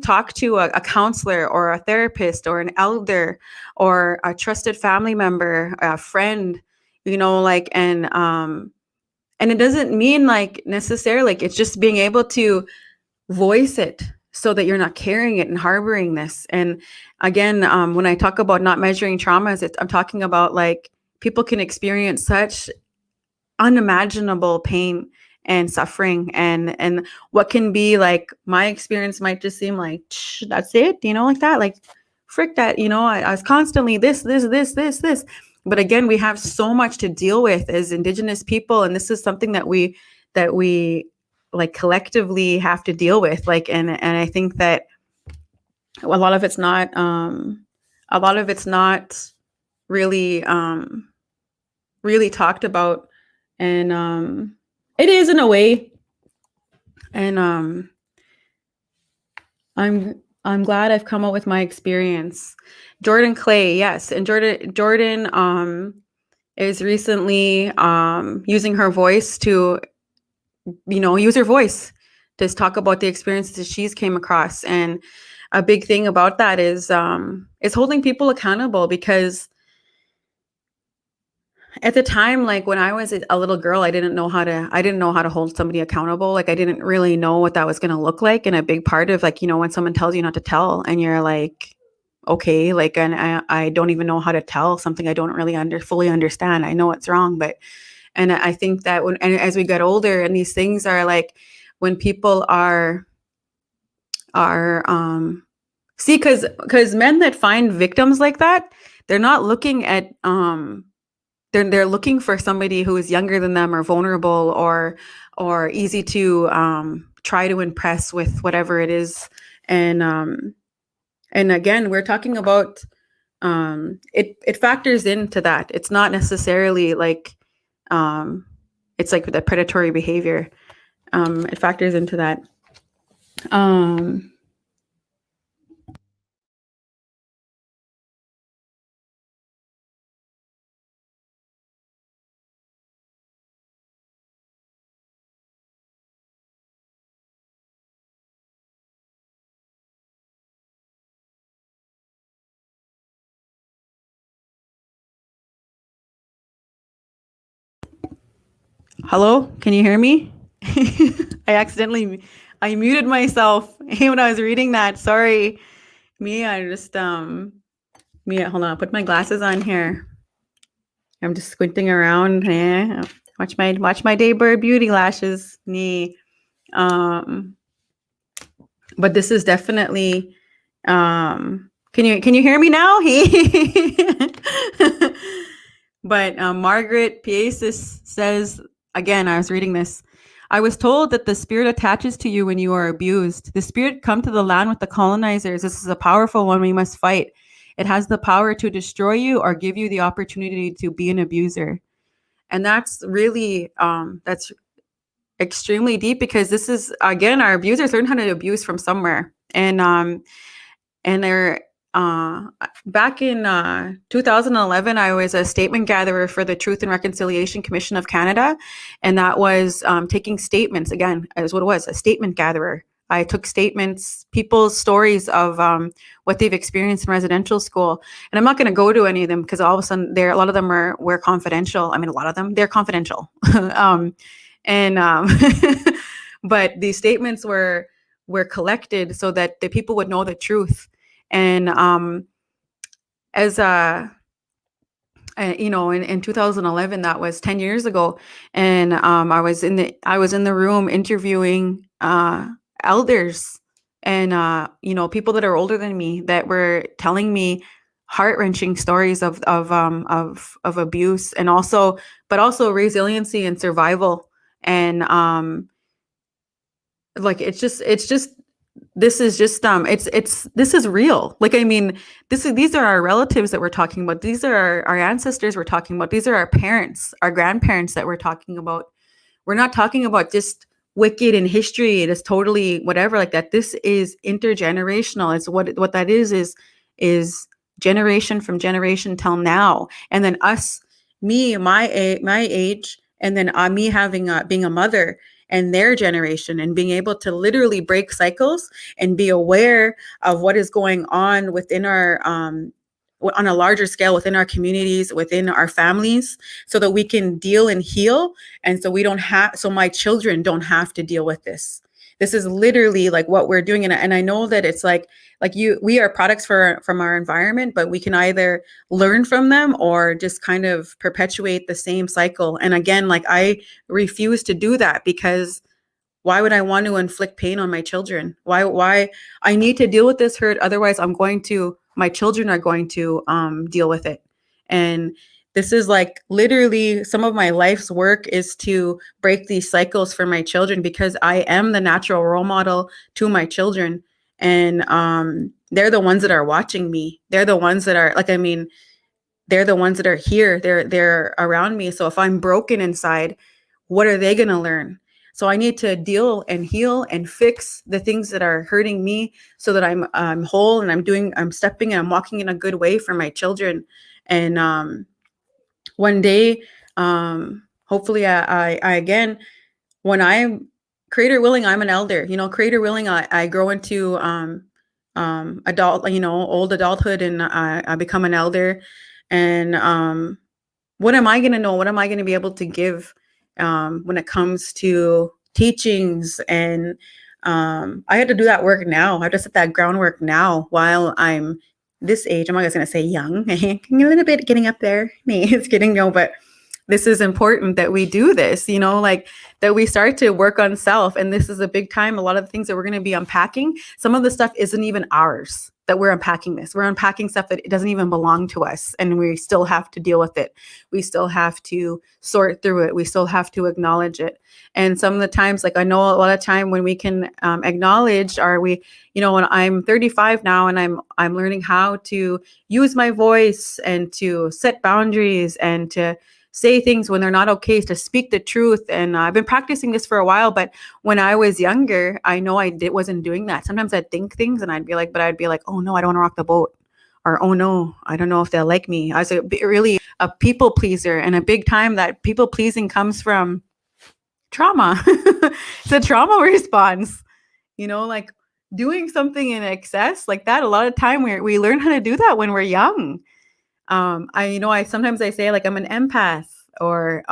talked to a counselor or a therapist or an elder or a trusted family member, a friend, like, and it doesn't mean like necessarily, like it's just being able to voice it so that you're not carrying it and harboring this. And again, when I talk about not measuring traumas, I'm talking about like people can experience such unimaginable pain and suffering, and what can be like my experience might just seem like that's it, like that, like frick that, I was constantly this. But again, we have so much to deal with as Indigenous people, and this is something that we like collectively have to deal with, like, and I think that a lot of it's not really really talked about. And it is in a way. And I'm glad I've come up with my experience. Jordan Clay, yes. And Jordan is recently using her voice to, use her voice to talk about the experiences that she's came across. And a big thing about that is holding people accountable, because at the time, like when I was a little girl, I didn't know how to hold somebody accountable. Like I didn't really know what that was going to look like. And a big part of like, when someone tells you not to tell and you're like, okay, like, and I don't even know how to tell something I don't really fully understand. I know it's wrong, and I think that and as we get older, and these things are like, when people are see, because men that find victims like that, they're not looking at, they're looking for somebody who is younger than them or vulnerable or easy to try to impress with whatever it is. And again, we're talking about it factors into that. It's not necessarily like it's like the predatory behavior. It factors into that. Hello, can you hear me? I muted myself when I was reading that. Sorry. I just hold on, I'll put my glasses on here. I'm just squinting around. Yeah. Watch my Daybird beauty lashes. But this is definitely can you hear me now? But Margaret Piesis says, again, I was reading this. I was told that the spirit attaches to you when you are abused. The spirit come to the land with the colonizers. This is a powerful one we must fight. It has the power to destroy you or give you the opportunity to be an abuser. And that's really that's extremely deep, because this is, again, our abusers learn how to abuse from somewhere. And they're back in 2011, I was a statement gatherer for the Truth and Reconciliation Commission of Canada, and that was taking statements. Again, is what it was, a statement gatherer. I took statements, people's stories of what they've experienced in residential school, and I'm not going to go to any of them because all of a sudden, a lot of them were confidential. I mean, a lot of them, they're confidential, and but these statements were collected so that the people would know the truth. And as you know, in 2011, that was 10 years ago, and I was in the room interviewing elders and you know, people that are older than me that were telling me heart-wrenching stories of abuse, and also resiliency and survival. And like it's just this is just this is real. Like, I mean, these are our relatives that we're talking about. These are our ancestors we're talking about. These are our parents, our grandparents that we're talking about. We're not talking about just wicked in history. It is totally whatever like that. This is intergenerational. It's what that is generation from generation till now. And then my age, and then me having being a mother, and their generation, and being able to literally break cycles and be aware of what is going on within our on a larger scale, within our communities, within our families, so that we can deal and heal. And so my children don't have to deal with this. This is literally like what we're doing. And I know that it's like we are products from our environment, but we can either learn from them or just kind of perpetuate the same cycle. And again, like, I refuse to do that, because why would I want to inflict pain on my children? Why I need to deal with this hurt? Otherwise, my children are going to deal with it. And this is like literally some of my life's work is to break these cycles for my children, because I am the natural role model to my children. And they're the ones that are watching me. They're the ones that are they're the ones that are here. They're around me. So if I'm broken inside, what are they going to learn? So I need to deal and heal and fix the things that are hurting me, so that I'm whole, and I'm stepping and I'm walking in a good way for my children. And one day, hopefully I again, when I'm creator willing, I'm an elder, you know, creator willing, I grow into adult, you know, old adulthood, and I become an elder. And what am I going to know? What am I going to be able to give when it comes to teachings? And I had to do that work now. I have to set that groundwork now while I'm this age. I'm not going to say young, a little bit getting up there. It's getting, but this is important that we do this, you know, like that we start to work on self. And this is a big time. A lot of the things that we're going to be unpacking, some of the stuff isn't even ours, that we're unpacking this. We're unpacking stuff that it doesn't even belong to us. And we still have to deal with it. We still have to sort through it. We still have to acknowledge it. And some of the times, like I know a lot of time when we can acknowledge, when I'm 35 now, and I'm learning how to use my voice and to set boundaries and to say things when they're not okay, to speak the truth. And I've been practicing this for a while, but when I was younger, I know wasn't doing that. Sometimes I'd think things and I'd be like, oh no, I don't want to rock the boat. Or, oh no, I don't know if they'll like me. I was really a people pleaser, and a big time that people pleasing comes from trauma. It's a trauma response, like doing something in excess like that. A lot of time we learn how to do that when we're young. I sometimes I say like I'm an empath, or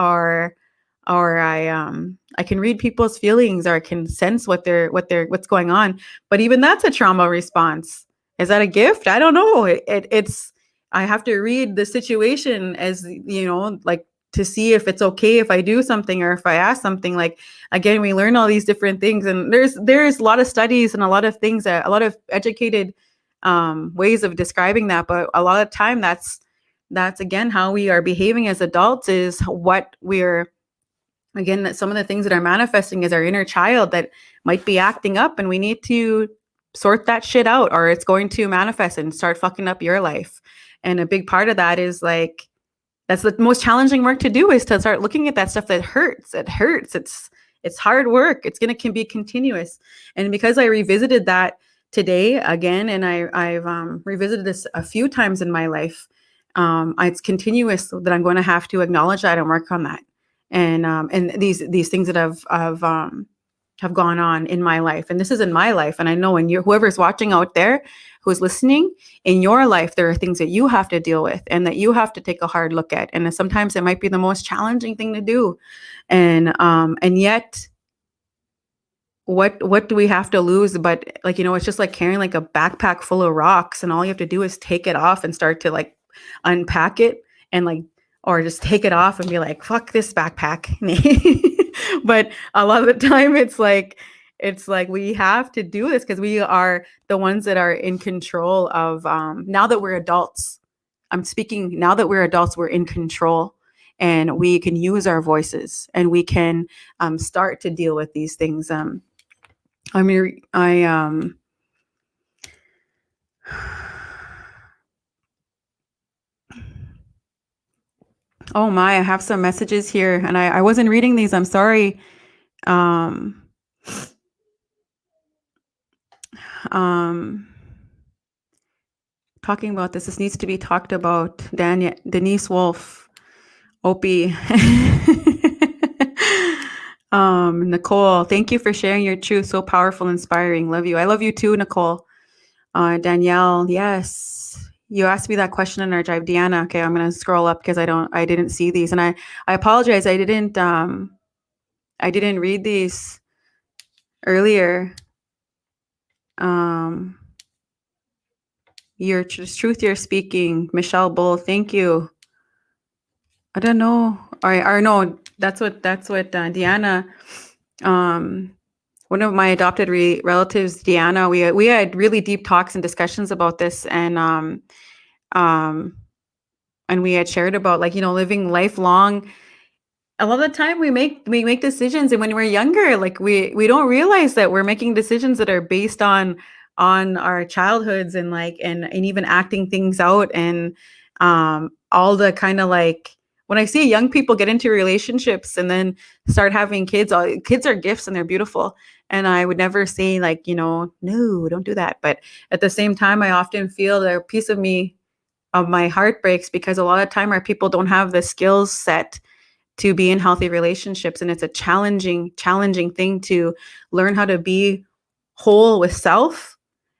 I can read people's feelings, or I can sense what's going on. But even that's a trauma response. Is that a gift? I don't know. It's I have to read the situation as, like to see if it's okay if I do something or if I ask something. Like, again, we learn all these different things, and there's a lot of studies and a lot of things that a lot of educated ways of describing that. But a lot of time that's again how we are behaving as adults, is what we're again, that some of the things that are manifesting is our inner child that might be acting up, and we need to sort that shit out, or it's going to manifest and start fucking up your life. And a big part of that is like, that's the most challenging work to do, is to start looking at that stuff that hurts. It hurts. It's hard work. It's going to can be continuous. And because I revisited that today again, and I've revisited this a few times in my life, it's continuous that I'm going to have to acknowledge that and work on that. And these things that have gone on in my life, and this is in my life, and I know in your, whoever's watching out there who's listening, in your life there are things that you have to deal with and that you have to take a hard look at, and sometimes it might be the most challenging thing to do. And yet, what do we have to lose? But like, it's just like carrying like a backpack full of rocks, and all you have to do is take it off and start to like unpack it, and like, or just take it off and be like, fuck this backpack. But a lot of the time it's like we have to do this because we are the ones that are in control of, now that we're adults. I'm speaking now that we're adults, we're in control, and we can use our voices, and we can start to deal with these things. Oh my, I have some messages here, and I wasn't reading these. I'm sorry. Talking about this needs to be talked about. Denise Wolf, Opie, Nicole, thank you for sharing your truth. So powerful, inspiring. Love you. I love you too, Nicole. Danielle, yes. You asked me that question in our drive. Deanna, okay, I'm gonna scroll up because I didn't see these, and I apologize. I didn't read these earlier. Your truth you're speaking, Michelle Bull. Thank you. I don't know. Or no, that's what Deanna. One of my adopted relatives, Deanna, we had really deep talks and discussions about this, and we had shared about, like, living lifelong. A lot of the time we make decisions, and when we're younger, like we don't realize that we're making decisions that are based on our childhoods, and like and even acting things out, and all the kind of like, when I see young people get into relationships and then start having kids, kids are gifts and they're beautiful. And I would never say like, no, don't do that. But at the same time, I often feel that a piece of my heart breaks, because a lot of time our people don't have the skills set to be in healthy relationships. And it's a challenging thing to learn how to be whole with self,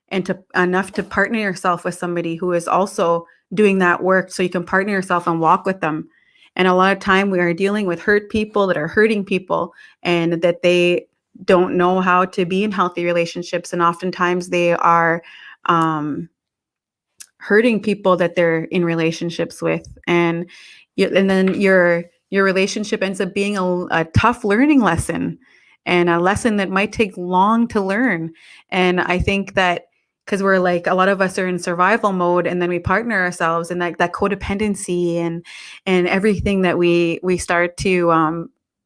and to enough to partner yourself with somebody who is also doing that work, so you can partner yourself and walk with them. And a lot of time we are dealing with hurt people that are hurting people, and that they don't know how to be in healthy relationships. And oftentimes they are hurting people that they're in relationships with. And then your relationship ends up being a tough learning lesson, and a lesson that might take long to learn. And I think that because we're like, a lot of us are in survival mode, and then we partner ourselves, and that codependency and everything that we start to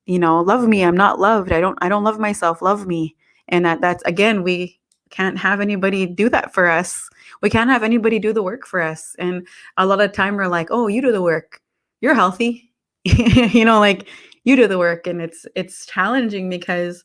love me, I'm not loved, I don't love myself, love me. And that's, again, we can't have anybody do that for us. We can't have anybody do the work for us. And a lot of time we're like, oh, you do the work, you're healthy. Like, you do the work. And it's challenging, because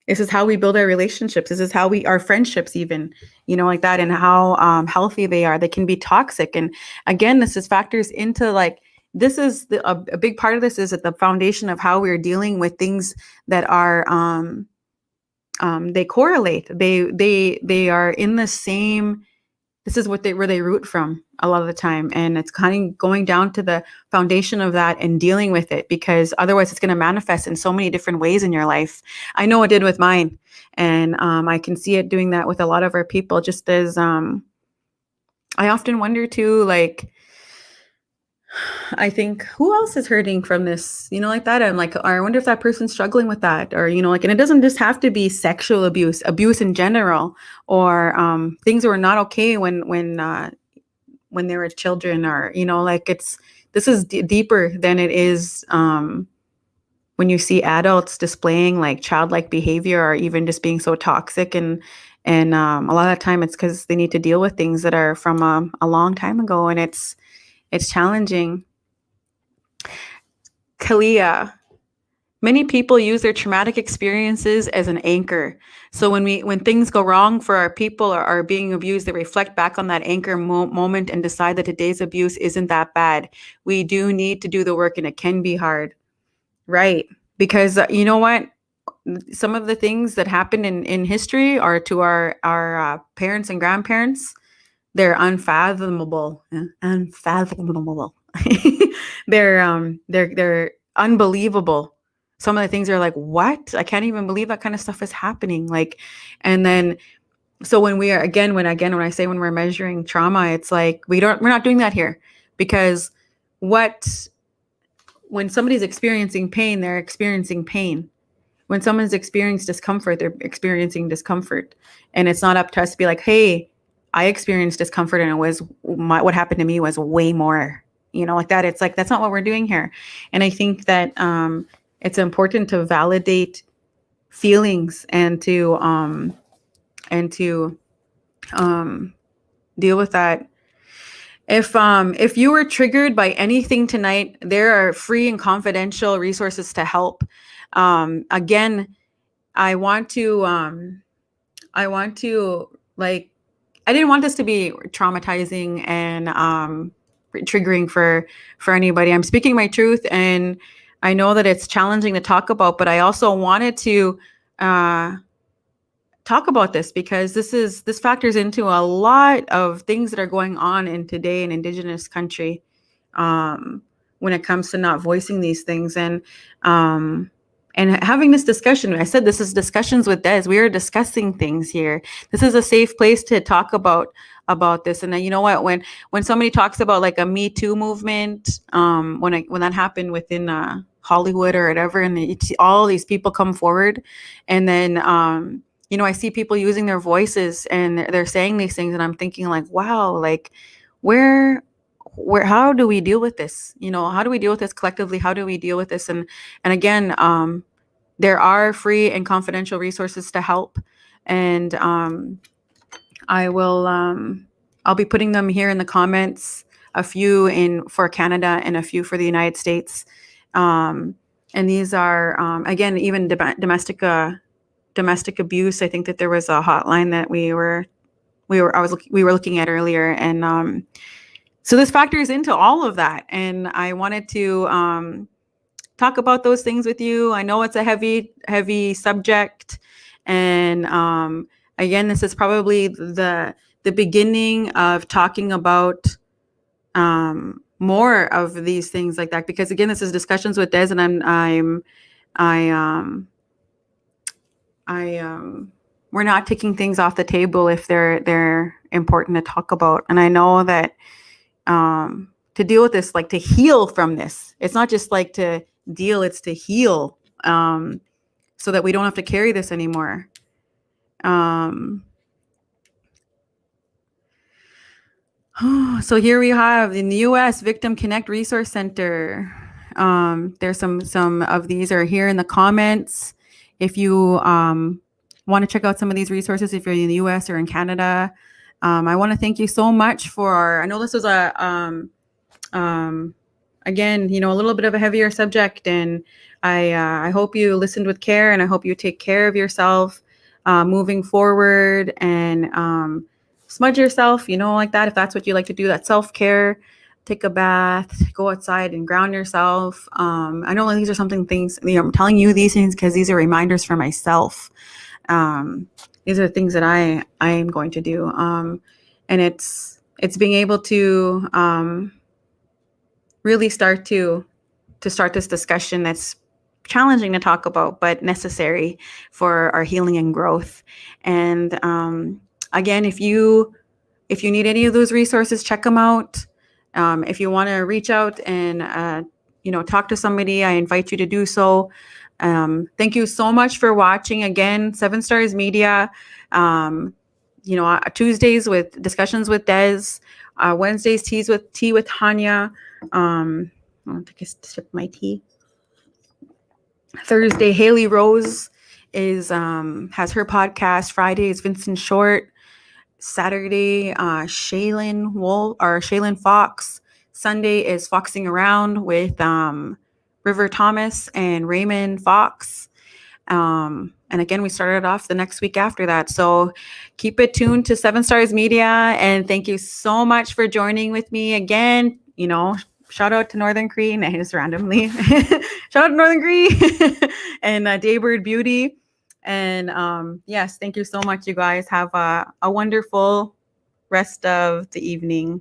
this is how we build our relationships. This is how our friendships even, like that, and how healthy they are. They can be toxic. And again, this is factors into like, this is a big part of this is at the foundation of how we're dealing with things that are, they correlate. They are in the same, this is where they root from a lot of the time. And it's kind of going down to the foundation of that and dealing with it, because otherwise it's going to manifest in so many different ways in your life. I know it did with mine. And I can see it doing that with a lot of our people, just as I often wonder too, like, I think, who else is hurting from this, like that. I'm like, I wonder if that person's struggling with that, or, like, and it doesn't just have to be sexual abuse in general, or things were not okay when they were children, or, like, it's this is deeper than it is when you see adults displaying like childlike behavior or even just being so toxic. And a lot of the time it's because they need to deal with things that are from a long time ago, and it's challenging. Kalia, many people use their traumatic experiences as an anchor. So when things go wrong for our people or are being abused, they reflect back on that anchor moment and decide that today's abuse isn't that bad. We do need to do the work, and it can be hard, right? Because you know what? Some of the things that happened in history are to our parents and grandparents. They're unfathomable, unfathomable. They're unbelievable. Some of the things are like, what? I can't even believe that kind of stuff is happening. Like, and then so when we are when I say when we're measuring trauma, it's like we're not doing that here, because when somebody's experiencing pain, they're experiencing pain. When someone's experiencing discomfort, they're experiencing discomfort, and it's not up to us to be like, hey, I experienced discomfort, and what happened to me was way more, like that. It's like, that's not what we're doing here. And I think that it's important to validate feelings and to deal with that. If you were triggered by anything tonight, there are free and confidential resources to help. Again, I didn't want this to be traumatizing and triggering for anybody. I'm speaking my truth, and I know that it's challenging to talk about, but I also wanted to talk about this because this factors into a lot of things that are going on in today in Indigenous country when it comes to not voicing these things and having this discussion. I said this is discussions with Des. We are discussing things here. This is a safe place to talk about this. And then, you know what, when somebody talks about like a Me Too movement, when that happened within Hollywood or whatever, and all these people come forward, and then I see people using their voices and they're saying these things, and I'm thinking like, wow, like where how do we deal with this? How do we deal with this collectively? How do we deal with this? And again, there are free and confidential resources to help, and I'll be putting them here in the comments, a few for Canada and a few for the United States. And these are again, even domestic abuse. I think that there was a hotline that we were looking at earlier, and so this factors into all of that. And I wanted to talk about those things with you. I know it's a heavy subject, and again, this is probably the beginning of talking about more of these things like that, because again, this is discussions with Des, and we're not taking things off the table if they're important to talk about. And I know that to deal with this, like to heal from this, it's not just like to deal, it's to heal, so that we don't have to carry this anymore. So here we have in the U.S. Victim Connect Resource Center. There's some of these are here in the comments. If you want to check out some of these resources, if you're in the U.S. or in Canada, I want to thank you so much for. I know this was again, a little bit of a heavier subject, and I hope you listened with care, and I hope you take care of yourself moving forward, and smudge yourself, like that, if that's what you like to do, that self-care. Take a bath, go outside and ground yourself. I know these are things, I'm telling you these things because these are reminders for myself. These are things that I am going to do. And it's being able to really start this discussion that's challenging to talk about, but necessary for our healing and growth. And again, if you need any of those resources, check them out. If you want to reach out and talk to somebody, I invite you to do so. Thank you so much for watching. Again, 7 Stars Media. Tuesdays with discussions with Des, Wednesdays tea with Tanya. I'll take a sip of my tea. Thursday, Haley Rose has her podcast. Friday is Vincent Short. Saturday, Shaylin Fox. Sunday is Foxing Around with River Thomas and Raymond Fox. And again, we started off the next week after that. So keep it tuned to Seven Stars Media. And thank you so much for joining with me again. Shout out to Northern Cree. And just randomly. Shout out to Northern Cree and Daybird Beauty. And yes, thank you so much, you guys. Have a wonderful rest of the evening.